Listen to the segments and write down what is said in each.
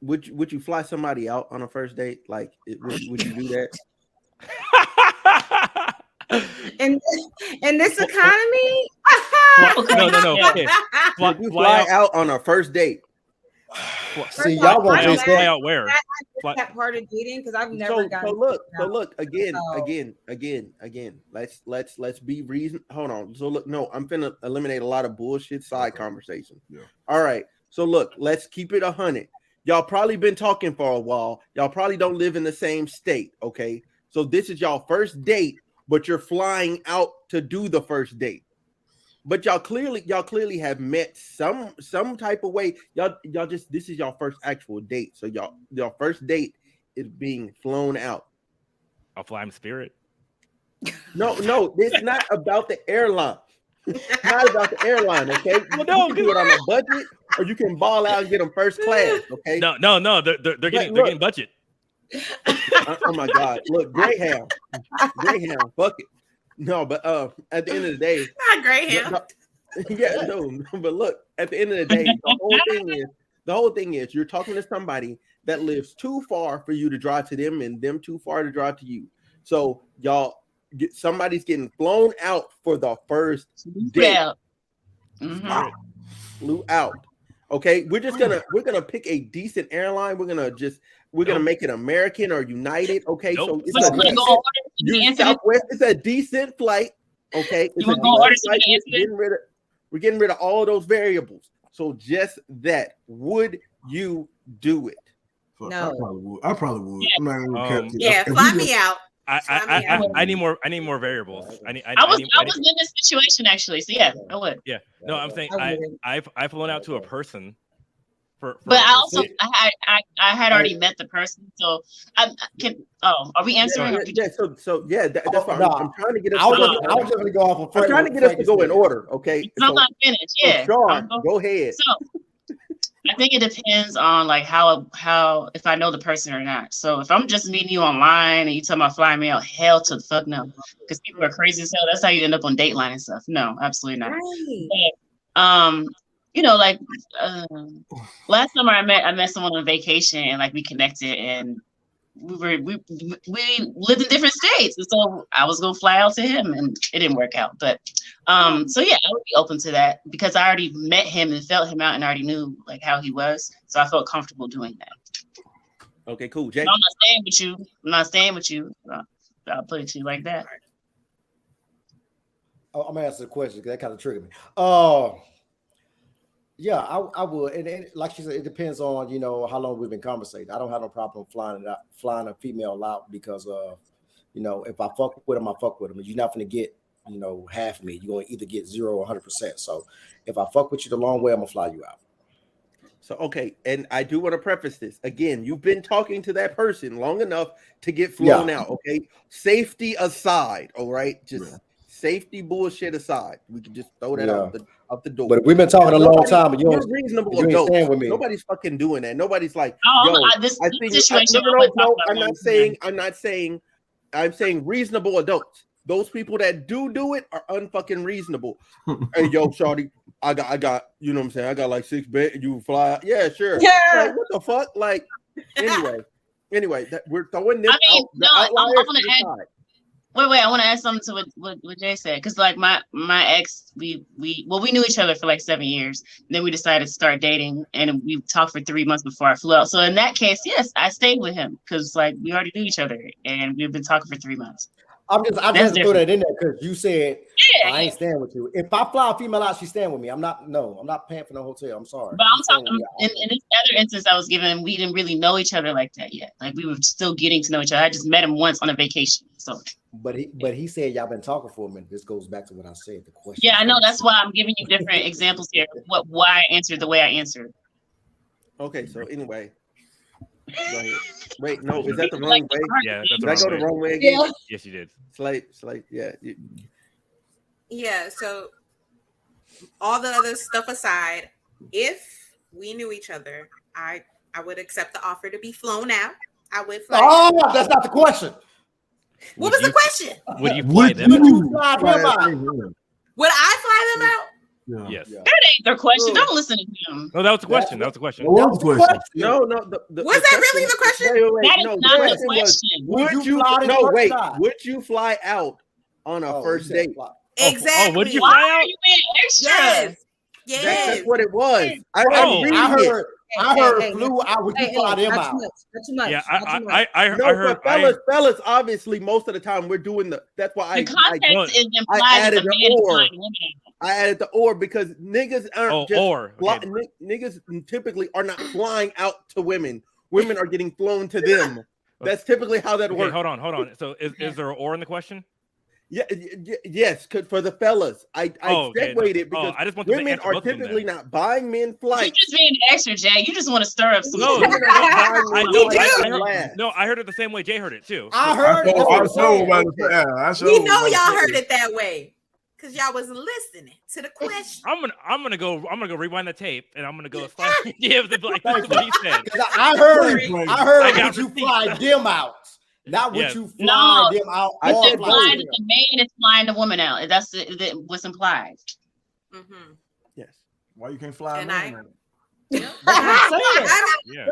would you fly somebody out on a first date? Like, would you do that? in in this economy? No. Okay. Would you fly out on a first date? See, y'all want to fly out where? That part of dating because I've never gotten. So look again. Let's be reason. Hold on. So look, no, I'm finna eliminate a lot of bullshit side conversation. Yeah. All right. So look, let's keep it 100. Y'all probably been talking for a while. Y'all probably don't live in the same state. Okay. So this is y'all first date, but you're flying out to do the first date. But y'all clearly have met some type of way. Y'all just, this is y'all first actual date. So y'all first date is being flown out. I'll fly him Spirit. No, it's not about the airline. It's not about the airline, okay? Well, no, you can do it on a budget, or you can ball out and get them first class, okay? No, they're getting budget. Oh my God! Look, Greyhound, fuck it. No, but at the end of the day, not Greyhound. Yeah, no, but look, at the end of the day, the whole thing is you're talking to somebody that lives too far for you to drive to them, and them too far to drive to you. So somebody's getting flown out for the first date. Flew out. Okay, we're gonna pick a decent airline. We're gonna make it American or United. Okay, so it's Southwest. It's a decent flight. Okay, we're getting rid of all of those variables. So just that, would you do it? No, I probably would. Yeah, fly me out. I need more variables. I was in this situation actually, so yeah, I would. Yeah, no, I'm saying I've flown out to a person. But I also I had already met the person, so are we answering? That's fine. I'm trying to get us. I was just gonna go off. I'm trying to get us to go in order, okay? I'm not finished. Yeah, sure. Go ahead. So I think it depends on like how if I know the person or not. So if I'm just meeting you online and you talking about flying me out, hell to the fuck no, because people are crazy as hell. That's how you end up on Dateline and stuff. No, absolutely not. Right. But, like last summer I met someone on vacation and like we connected and we lived in different states, and so I was gonna fly out to him and it didn't work out. But so yeah, I would be open to that because I already met him and felt him out and already knew like how he was, so I felt comfortable doing that. Okay, cool. Jay? I'm not staying with you. I'll put it to you like that. I'm gonna answer the question because that kind of triggered me. Yeah, I would, and like she said, it depends on how long we've been conversating. I don't have no problem flying a female out because if I fuck with them, I fuck with them. You're not gonna get half of me. You're gonna either get 0 or 100%. So if I fuck with you the long way, I'm gonna fly you out. So okay, and I do want to preface this again. You've been talking to that person long enough to get flown out. Okay, safety aside, all right, safety bullshit aside, we can just throw that out the door. But we've been talking a long time, but you're reasonable adults. Nobody's fucking doing that. Nobody's like, I'm saying reasonable adults. Those people that do it are unfucking reasonable. Hey, yo, shawty, I got, you know what I'm saying? I got like 6 beds. You fly out. Yeah, sure. Yeah. Like, what the fuck? Like, anyway, we're throwing this out. No, I want to add. Wait, I want to add something to what Jay said, because like my ex, we knew each other for like 7 years. Then we decided to start dating, and we talked for 3 months before I flew out. So in that case, yes, I stayed with him because like we already knew each other, and we've been talking for 3 months. I just throw that in there because you said I ain't staying with you. If I fly a female out, she's staying with me. I'm not paying for no hotel. I'm sorry. But I'm talking in this other instance I was given, we didn't really know each other like that yet. Like we were still getting to know each other. I just met him once on a vacation. So but he said y'all been talking for a minute. This goes back to what I said. The question. Yeah, I know. That's why I'm giving you different examples here. Why I answered the way I answered. Okay, so anyway. Go ahead. Wait, no, is that the wrong way? Yeah, did I go the wrong way again? Yeah. Yes, you did. Slate, yeah. Yeah, so all the other stuff aside, if we knew each other, I would accept the offer to be flown out. I would fly. Oh, that's not the question. What was the question? Would you fly them? Would you fly them out? Would I fly them out? Yes. That ain't their question. Don't listen to him. No, that was the question. That was the question. No. Was that really the question? Wait, that is no, not the the question. would you fly out on a first date? Exactly. Would you Why fly are out? you being extra? Yes. That's what it was. I heard flew out. Would you fly them out? Not too much. Yeah, I heard. Fellas, obviously, most of the time we're doing that's why the context is implied that the man is flying women out. I added the or because niggas aren't niggas typically are not flying out to women. Women are getting flown to them. That's typically how that works. Hold on. So is there an or in the question? Yeah, yes, for the fellas. I segued it because I just want women are typically not buying men flights. You're just being extra, Jay. You just want to stir up some. No, I heard it the same way Jay heard it too. We know y'all heard it that way because y'all wasn't listening to the question. I'm gonna go rewind the tape and I'm gonna go give the like what he said. I heard would you fly them out? Not would you fly them out? It's implied that the man is flying the woman out. That's what's implied. Mm-hmm. Yes. Why you can't fly? That's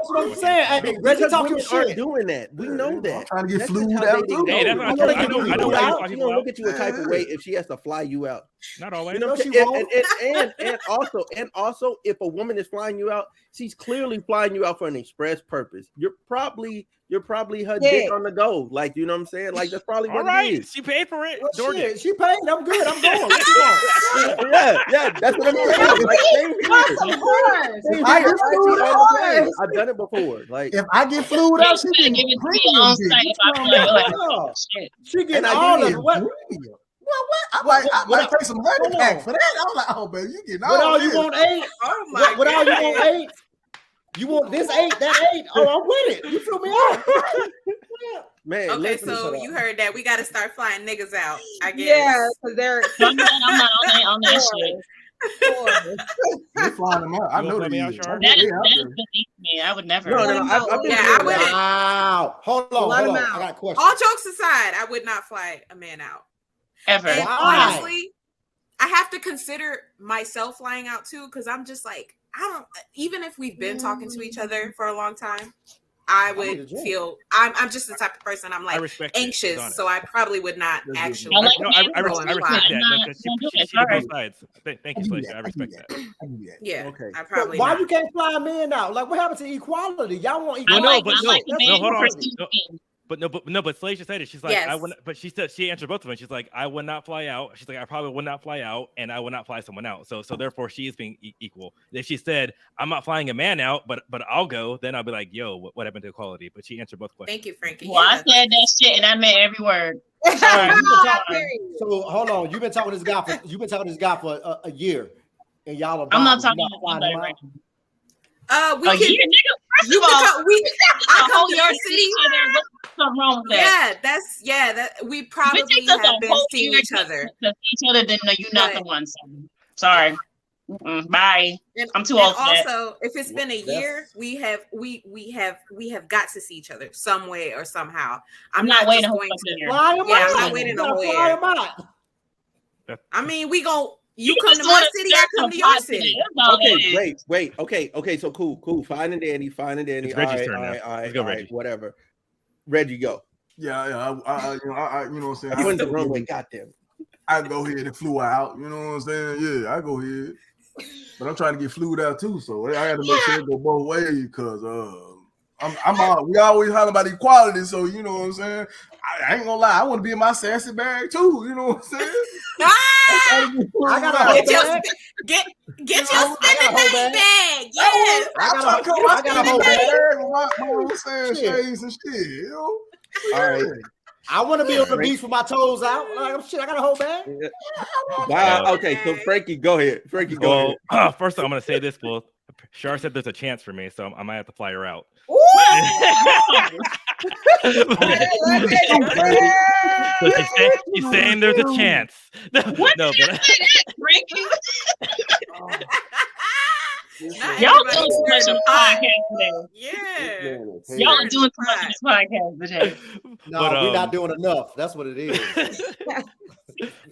what I'm saying. Hey, Reggie talking shit. Aren't doing that. We know that. I'm trying to get flued out too. Hey, that's not true. I know why she don't look at you a type of way if she has to fly you out. Not always. You know, and also, if a woman is flying you out, she's clearly flying you out for an express purpose. You're probably her dick on the go. Like, you know what I'm saying? Like, that's probably what it is. She paid for it. Shit, she paid. I'm good. I'm going. What you want? Yeah, that's what I'm saying. Like, I've done it before. Like, if I get flued out, she give it to me on site. She getting all of it. What? I take some money back for that. I'm like, oh, baby, you getting all you want 8? Oh my God. What all you want 8? You want this 8, that 8? Oh, I'm with it. You feel me out? Man, okay, so you heard that we got to start flying niggas out. I guess. Yeah, because they're. I'm not on that shit. You're flying them out. I know that. That is beneath me. I would never. No, I wouldn't. Wow. Hold on. I got a question. All jokes aside, I would not fly a man out. Ever. And honestly, I have to consider myself flying out too, because I'm just like, even if we've been talking to each other for a long time, I would feel I'm just the type of person I'm like anxious, so I probably would not actually. I respect that. She both sides. Thank you, Felicia. I respect that. Yeah. Okay. I probably. Why you can't fly men out? Like, what happened to equality? Y'all want equality? No, hold on. But Felicia said it. She's like, I wouldn't. But she said she answered both of them. She's like, I would not fly out. She's like, I probably would not fly out, and I would not fly someone out. So therefore, she is being equal. If she said, I'm not flying a man out, but I'll go, then I'll be like, yo, what happened to equality? But she answered both questions. Thank you, Frankie. Well, I said that shit, and I meant every word. So hold on. You've been talking to this guy for a year, and y'all are. I'm not talking about that right now. We can. First of all, I come to your city. Something wrong with that. That we probably have been seeing each other. Each other didn't know you're not the one. So. Sorry. Bye. I'm too old for that. Also, if it's been a year, we have got to see each other some way or somehow. I'm not waiting a whole year. I'm not waiting a whole year. I mean, we gon'. You come to my city, I come to your city. Okay, wait. Okay, so cool. Fine and dandy. It's Reggie's turn now. Let's go, Reggie. Whatever. Reggie, go. Yeah. I you know what I'm saying. I went the wrong way. Goddamn. I go ahead and flew out. You know what I'm saying? Yeah, I go ahead. But I'm trying to get flued out too, so I got to make sure it go both ways because we always holler about equality, so you know what I'm saying. I ain't gonna lie, I want to be in my sassy bag too. You know what I'm saying? I gotta get your spinning bag. Yes, I got a whole bag. My saying shades and shit. You know? All right. I want to be on the beach with my toes out. Like, shit, I got a whole bag. Wow. Okay, so Frankie, go ahead. Ahead. First, I'm gonna say this. Well, Shar said there's a chance for me, so I might have to fly her out. So she's saying there's a chance. No, y'all doing too much of podcast today. Yeah. Y'all are doing too much of this podcast today. No, we're not doing enough. That's what it is.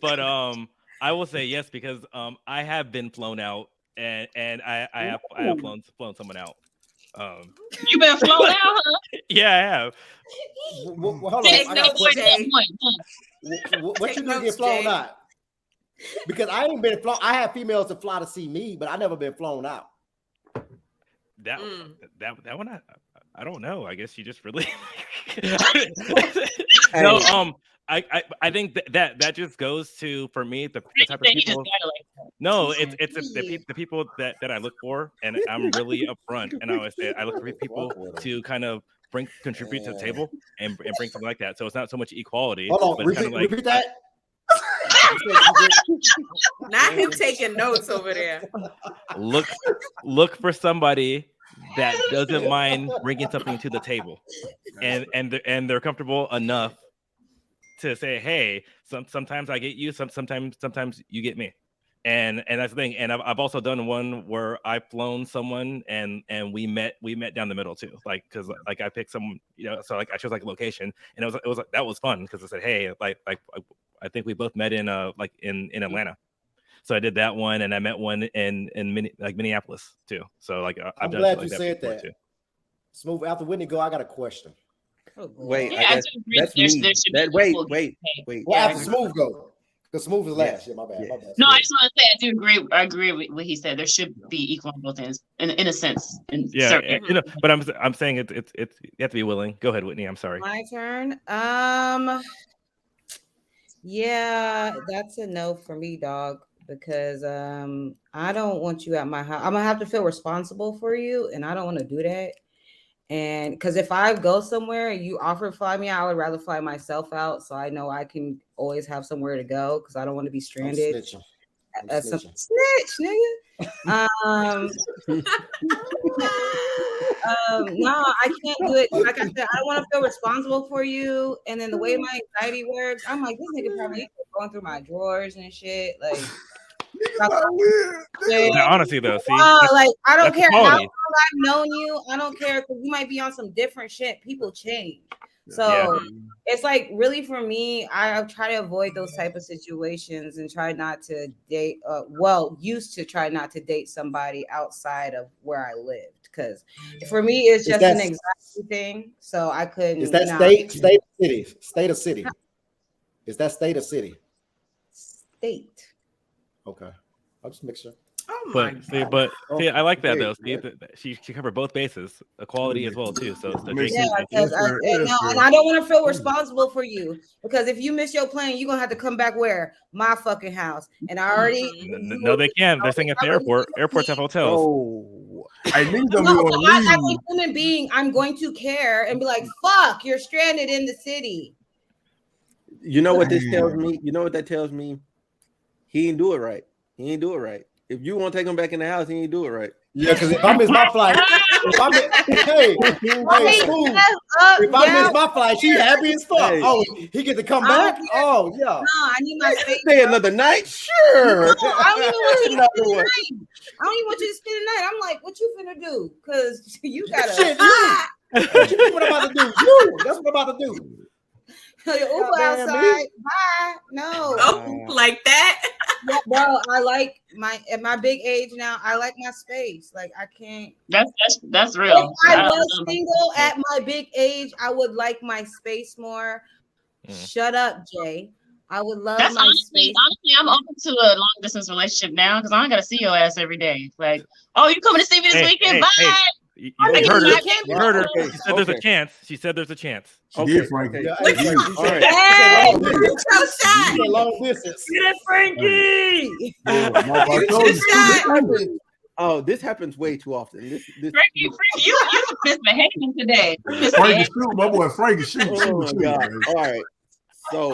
But I will say yes because I have been flown out and I have flown someone out. You been flown out, huh? Yeah, I have. Hold on. Take I got a notes, question. Jay. What Take you do to notes, get flown Jay. out? Because I ain't been flown. I have females to fly to see me, but I never been flown out. That one I don't know. I guess you just really no. I think that just goes to, for me, the type of people. No, it's the people that I look for, and I'm really upfront. And I always say I look for people to kind of contribute to the table and bring something like that. So it's not so much equality. Hold on, but it's kind of like, repeat that. Not him taking notes over there. Look for somebody that doesn't mind bringing something to the table, and they're comfortable enough to say, hey, sometimes I get you, sometimes you get me, and that's the thing. And I've also done one where I've flown someone and we met down the middle too, like because like I picked someone, so like I chose like a location, and it was like, that was fun because I said, hey, like I think we both met in like in Atlanta. So I did that one, and I met one in Minneapolis too. So like I'm done glad like you said that. Too. Smooth. After Whitney go, I got a question. Wait, yeah, I do agree. Wait. Well, after Smooth go, because Smooth is last. Yeah, my bad. No, I just want to say I do agree. I agree with what he said. There should be equal on both ends, in a sense. But I'm saying it's you have to be willing. Go ahead, Whitney. I'm sorry. My turn. Yeah, that's a no for me, dog. Because I don't want you at my house. I'm gonna have to feel responsible for you, and I don't want to do that. And because if I go somewhere and you offer to fly me out, I would rather fly myself out, so I know I can always have somewhere to go. Because I don't want to be stranded. Snitch, nigga. No, I can't do it. Like I said, I don't want to feel responsible for you. And then the way my anxiety works, I'm like, this nigga probably going through my drawers and shit. Like, honestly though, see, like I don't care how long I've known you. I don't care because you might be on some different shit. People change. So it's like really for me, I try to avoid those type of situations and try not to date. Used to try not to date somebody outside of where I lived because for me it's just an anxiety thing. So I couldn't. Is that state or city? Is that state or city? State. Okay, I'll just make sure. Oh my God. But I like that though. See, she covered both bases, equality as well too. So and I don't want to feel responsible for you because if you miss your plane, you're gonna have to come back where my fucking house. And I already no, they can't. They're saying at the airport. Airports have hotels. Oh, I need them. As a human being, I'm going to care and be like, "Fuck, you're stranded in the city." You know what this tells me? You know what that tells me? He didn't do it right. If you want to take him back in the house, he ain't do it right. Yeah, because if I miss my flight, if I miss my flight, she happy as fuck. Hey. Oh, he get to come back? Oh, yeah. No, I need my space. Stay another night? Sure. No, I don't even want you to spend the night. I don't even want you to spend the night. I'm like, what you finna do? Because you gotta. Shit, you. What I'm about to do? You. That's what I'm about to do. Your Uber outside. Bye. No. Oh, like that? Yeah, bro. I like at my big age now. I like my space. Like I can't. That's real. If I was single at my big age, I would like my space more. Shut up, Jay. I would love my space. Honestly, I'm open to a long distance relationship now because I don't gotta see your ass every day. Like, oh, you coming to see me this weekend? Bye. Hey. You heard her. She said there's a chance. She said there's a chance. Okay, Frankie. All right. Long distance. Get Frankie. Oh, this happens way too often. Frankie, you misbehaving today. Frankie shoot, my boy Frankie shoot. Oh my God. All right. So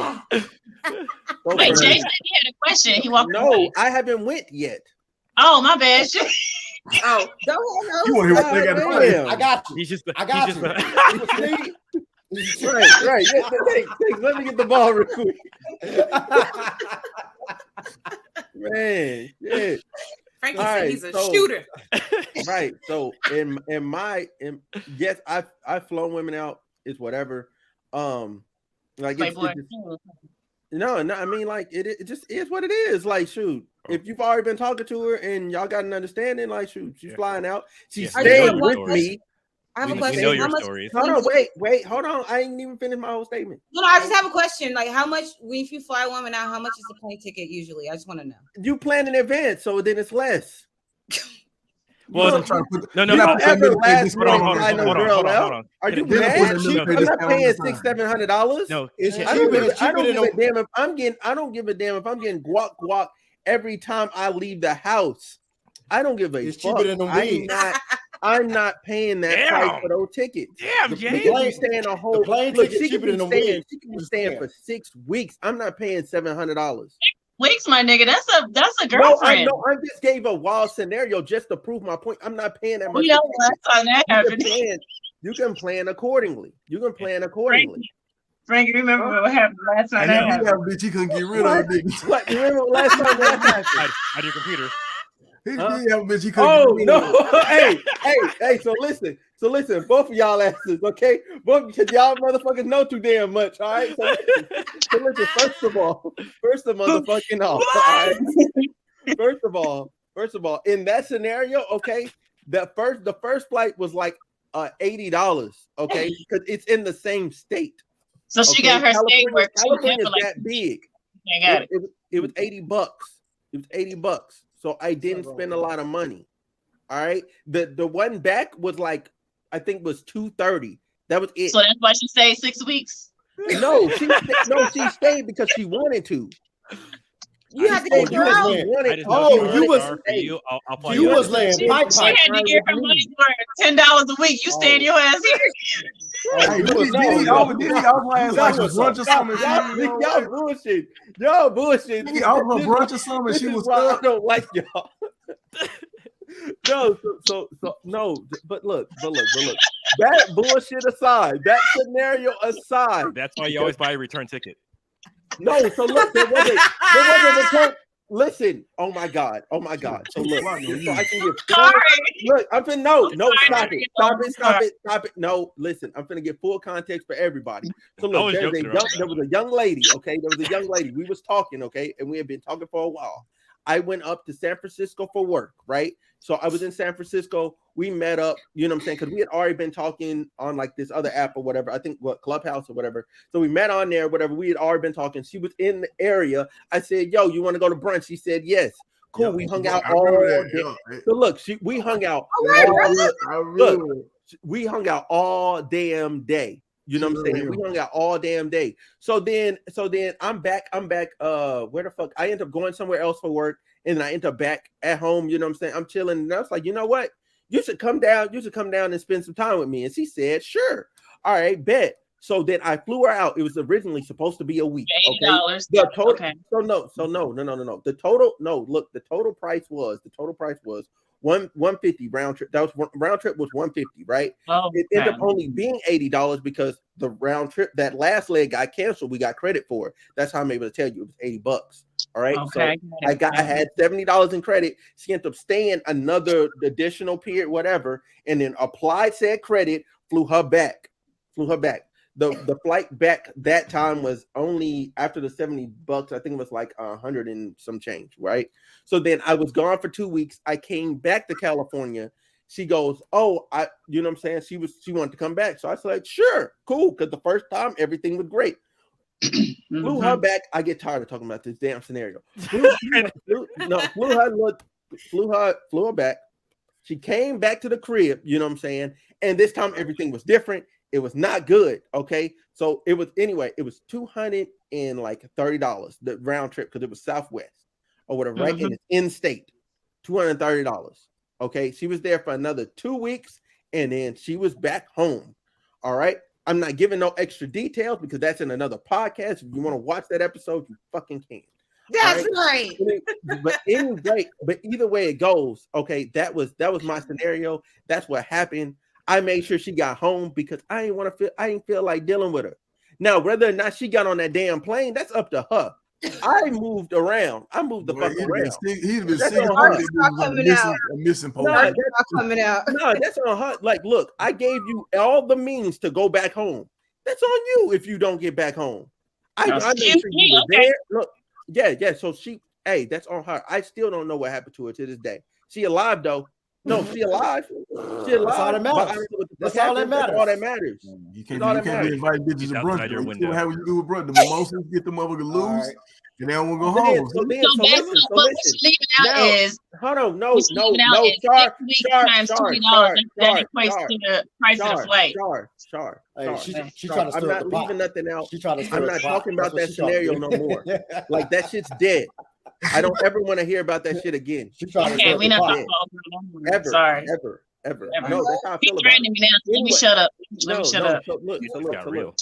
wait, Jay said he had a question. He walked away. I haven't went yet. Oh, my bad. Oh, you want to hear what they got to say? I got you. I got you. Right. Yeah, thanks. Let me get the ball real quick. Man, yeah. Frankie said he's a shooter. Right. So yes, I've flown women out. It's whatever. Like No, I mean, like it just is what it is. Like, shoot, if you've already been talking to her and y'all got an understanding, like, shoot, she's flying out. She's staying with me. I have a question. We know your stories. Hold on, wait, hold on. I ain't even finished my whole statement. No, I just have a question. Like, how much if you fly women out? How much is the plane ticket usually? I just want to know. You plan in advance, so then it's less. Well, I'm trying to put. No, ever last minute fly no girl out. Are you mad? I'm not paying $600-$700. No, I don't give a damn if I'm getting. I don't give a damn if I'm getting guac every time I leave the house. I don't give a It's fuck. cheaper than them I'm not paying that price for those tickets. Damn, Jay. Because you staying a whole. Look, she can be staying for 6 weeks. I'm not paying $700. Weeks, my nigga. That's a girlfriend. No, I just gave a wild scenario just to prove my point. I'm not paying that much. You know, last time that happened. You can plan accordingly. Frankie, remember what happened last time that happened? Bitch, he couldn't get rid of it. What? You remember last time that happened? Hide your computer. He did have a bitch. He couldn't get rid of it. hey. So listen, both of y'all asses, okay? Both because y'all motherfuckers know too damn much. All right. So listen. First of all, motherfucking all. All right? First of all, in that scenario, okay, the first flight was like $80, okay, because it's in the same state. So she got her state where California's that big. Got it. It was $80. It was $80. So I didn't spend a lot of money. All right. The one back was like, I think was $230. That was it. So that's why she stayed 6 weeks. No, she stayed because she wanted to. You have to get her out. You was laying pipe. She had to get her money for $10 a week. You stay in your ass here. Hey, did he offer like a brunch or something? Y'all bullshit. Did he offer a brunch or something? She was why I don't like y'all. No, but look. That bullshit aside, that scenario aside. That's why you always buy a return ticket. No, so look, there wasn't a return. Listen, oh my god. So look, so I can get look. I'm finna stop it. No, listen, I'm finna get full context for everybody. So look, there was a young lady. Okay, We was talking, okay, and we had been talking for a while. I went up to San Francisco for work, right? So I was in San Francisco. We met up, you know what I'm saying? Because we had already been talking on like this other app or whatever. I think Clubhouse or whatever. So we met on there, whatever. We had already been talking. She was in the area. I said, yo, you want to go to brunch? She said, yes. Cool. Yeah, we hung out all day. So look, we hung out. We hung out all damn day. You know what I'm saying? We hung out all damn day. So then I'm back. Where the fuck? I end up going somewhere else for work, and then I end up back at home. You know what I'm saying? I'm chilling, and I was like, you know what? You should come down and spend some time with me. And she said, sure. All right, bet. So then I flew her out. It was originally supposed to be a week. $80. The total. Okay. So no. The total price was $150 round trip. That was round trip was $150, right? Oh, it ended up only being $80 because the round trip, that last leg got canceled. We got credit for it. That's how I'm able to tell you it was $80. All right. Okay. So I had $70 in credit. She ended up staying another additional period, whatever, and then applied said credit, flew her back. The flight back that time was only after the $70. I think it was like 100 and some change, right? So then I was gone for 2 weeks. I came back to California. She goes, "Oh, you know what I'm saying?" She wanted to come back, so I said, "Sure, cool." Because the first time everything was great. Flew her back. I get tired of talking about this damn scenario. Flew her back. She came back to the crib. You know what I'm saying? And this time everything was different. It was not good. Okay. So it was $230 the round trip because it was Southwest or whatever, right? And it's in state. $230. Okay. She was there for another 2 weeks and then she was back home. All right. I'm not giving no extra details because that's in another podcast. If you want to watch that episode, you fucking can. That's right. But either way it goes, okay, that was my scenario. That's what happened. I made sure she got home because I didn't feel like dealing with her. Now, whether or not she got on that damn plane, that's up to her. I moved around. I moved the fuck around. He's been missing post. No, that's on her. Like, look, I gave you all the means to go back home. That's on you if you don't get back home. I made sure you were there. Look, yeah. So hey, that's on her. I still don't know what happened to her to this day. She alive though. No, she alive. She alive. That's all that matters. That's all that matters. That's all that matters. You can't be inviting bitches to brunch. You see what happens you do with brunch. The mimosas get the motherfucker loose. Right. And then we'll go home. So what she's leaving out is hold on, no, times $20. That equates to the price of the flight. She's trying to stir I'm not leaving nothing out. I'm not talking about that scenario no more. Like that shit's dead. I don't ever want to hear about that shit again. Okay, we're not talking about Sorry. Ever. No, that's how I feel about it. Threatening me now. Let me shut up. Let me shut up. So look.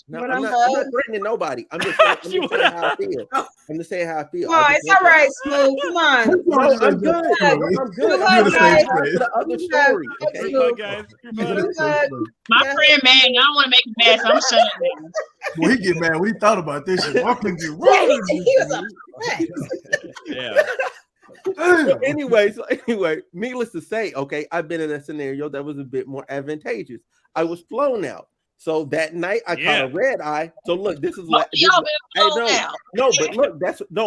No, I'm not threatening nobody. I'm just saying how I feel. I'm just saying how I feel. Oh, it's all right, Smooth. Come on. No, I'm good. I'm good. I'm the other story. Okay, guys. My friend, man, I don't want to make him mad, so I'm shutting up. Well, he get mad when he thought about this shit. Walking get wrong. Yeah. So anyway, needless to say, okay, I've been in a scenario that was a bit more advantageous. I was flown out. So that night I caught a red eye. So look, this is like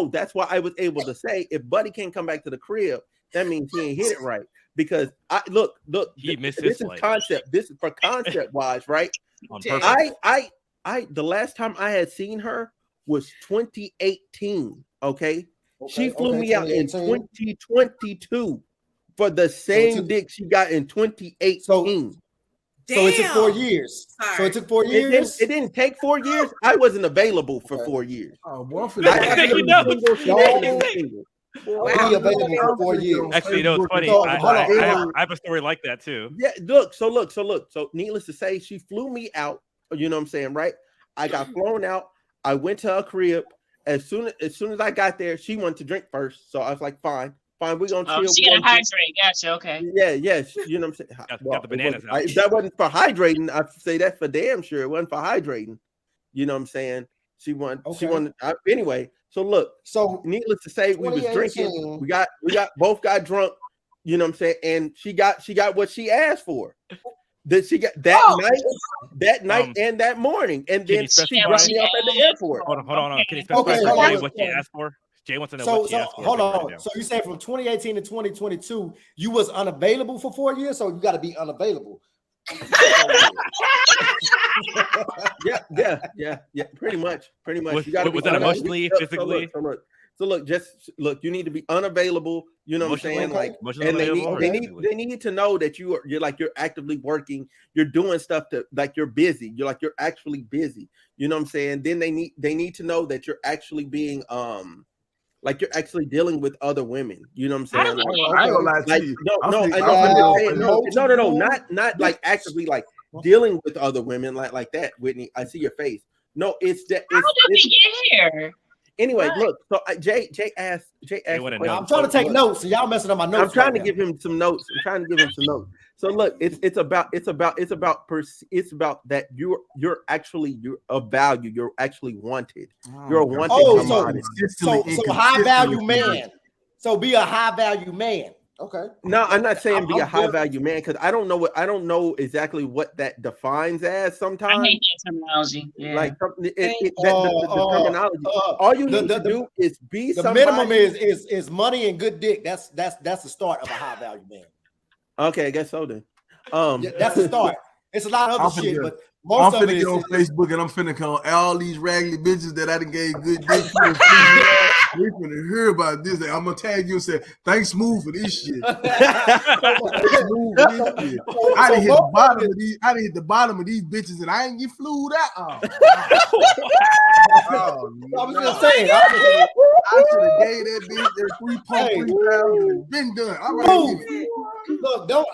that's why I was able to say if Buddy can't come back to the crib, that means he ain't hit it right. Because he missed this his is concept. This is for concept wise, right? I the last time I had seen her was 2018. Okay. She flew me out in 2022 for the same dick she got in 2018. So it took 4 years. Sorry. So it took 4 years. It didn't take 4 years. I wasn't available for 4 years. Oh, boy, Be available for 4 years. Actually, you know, it's funny. I have a story like that too. Yeah, look. So needless to say, she flew me out. You know what I'm saying, right? I got flown out. I went to her crib. As soon as I got there, she wanted to drink first. So I was like, fine, we're gonna chill. She had to hydrate. Gotcha. Okay. Yeah. You know what I'm saying? Got the bananas out. That wasn't for hydrating. I say that for damn sure. It wasn't for hydrating. You know what I'm saying? She wanted. Anyway. So look. So needless to say, we was drinking. We got both got drunk. You know what I'm saying? And she got what she asked for. That she got that night and that morning, and then she brought me up at the airport. Hold on. Can you specify what she asked for? Jay wants to know what she asked for. Hold on. So you say from 2018 to 2022, you was unavailable for 4 years, so you got to be unavailable. Yeah. Pretty much. You got to was that emotionally, physically? So look. You need to be unavailable. You know what I'm saying? Like, and they need to know that you're actively working. You're doing stuff you're busy. You're actually busy. You know what I'm saying? Then they need to know that you're actually being you're actually dealing with other women. You know what I'm saying? I ain't gonna lie to you. No, not like actively like dealing with other women like that, Whitney. I see your face. No, it's that. How did we get here? Anyway, look. So Jay asked. I'm trying to take notes. So y'all messing up my notes. I'm trying to give him some notes. So look, it's about that you're of value. You're actually wanted. You're a wanted commodity. So high value man. So be a high value man. Okay. No, I'm not saying be a high value man because I don't know exactly what that defines as. Sometimes I hate that terminology. Yeah. Like the terminology. All you need to do is be. The minimum is money and good dick. That's the start of a high value man. Okay, I guess so then. That's the start. It's a lot of other shit, but most of it is on Facebook, and I'm finna call all these raggedy bitches that I done gave good dick to. We finna hear about this. I'm gonna tag you and say, thanks, Smooth, for this shit. I done hit the bottom of these bitches, and I ain't get flued out. I was gonna say, I should have gave that bitch that 3,000 been done.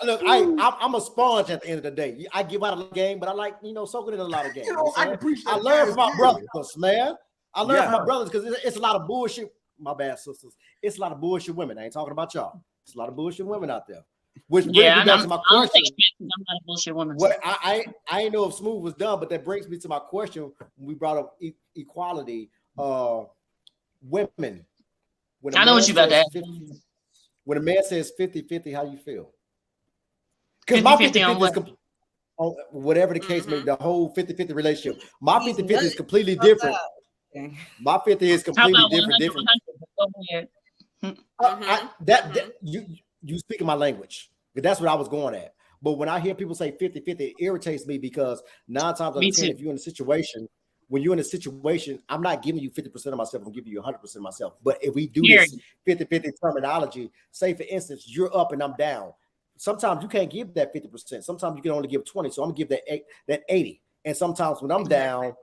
Look. I'm a sponge at the end of the day. I give out a game, but I like soaking in a lot of games. I learn from my brothers, man. I learned from my brothers because it's a lot of bullshit. My bad, sisters. It's a lot of bullshit women. I ain't talking about y'all. It's a lot of bullshit women out there. Which brings me back to my question. I'm not a bullshit woman. What I ain't know if Smooth was done, but that brings me to my question when we brought up equality. Women. I know what you about that. When a man says 50-50, how you feel? Because my 50-50 is whatever the case may be, the whole 50-50 relationship. My 50-50 is completely different My 50 is completely different. You speaking my language. That's what I was going at. But when I hear people say 50-50, it irritates me because 9 times out of 10, if you're in a situation, when you're in a situation, I'm not giving you 50% of myself, I'm giving you 100% of myself. But if we do this 50-50 terminology, say for instance, you're up and I'm down. Sometimes you can't give that 50%. Sometimes you can only give 20. So I'm gonna give that 80. And sometimes when I'm down,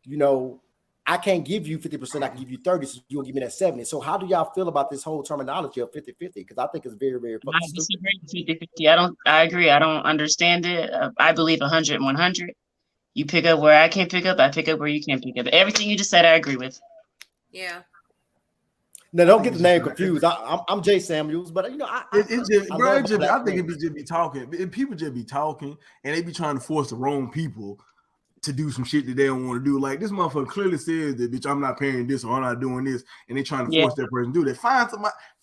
you know, I can't give you 50%, I can give you 30, so you'll give me that 70. So how do y'all feel about this whole terminology of 50-50? Because I think it's very, very I disagree with 50-50. I agree. I don't understand it. I believe 100-100. You pick up where I can't pick up, I pick up where you can't pick up. Everything you just said, I agree with. Yeah. No, don't get the name confused. I'm Jay Samuels, but you know, I think it just be talking. People just be talking, and they be trying to force the wrong people to do some shit that they don't want to do. Like this motherfucker clearly says that, bitch, I'm not paying this or I'm not doing this, and they trying to force that person to do that.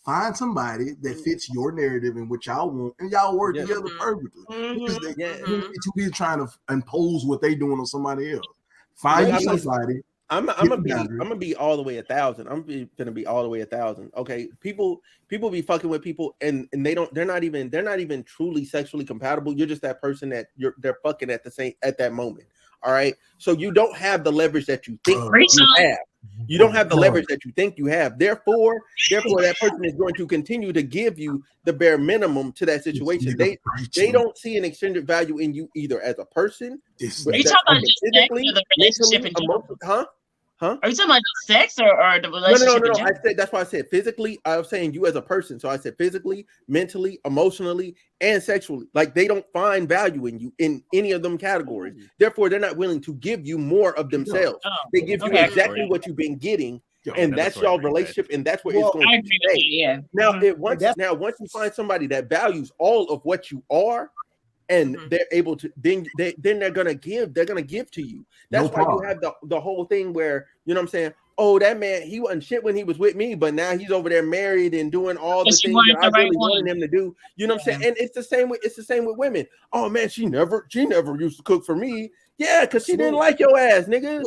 Find somebody that fits your narrative and what y'all want, and y'all work together perfectly. To be trying to impose what they doing on somebody else. Find somebody. I'm gonna be all the way 1,000. Gonna be all the way 1,000. Okay, people be fucking with people, and they're not even truly sexually compatible. You're just that person that they're fucking at that moment. All right, so you don't have the leverage that you think you have. You don't have the leverage that you think you have. Therefore, that person is going to continue to give you the bare minimum to that situation. They don't see an extended value in you either as a person. Are you talking about just sex or the relationship in general? Huh? Are you talking about sex or the relationship? No. I said that's why I said physically. I was saying you as a person. So I said physically, mentally, emotionally, and sexually. Like they don't find value in you in any of them categories. Therefore, they're not willing to give you more of themselves. They give you exactly what you've been getting, and that's your relationship, and that's where it's going to stay. Now, once you find somebody that values all of what you are, and they're able to, then they're gonna give to you. That's why you have the whole thing where, you know what I'm saying, oh, that man, he wasn't shit when he was with me, but now he's over there married and doing all the things that I really wanted him to do. You know what I'm saying? And it's the same with women. Oh man, she never used to cook for me. Yeah, because she didn't like your ass, nigga.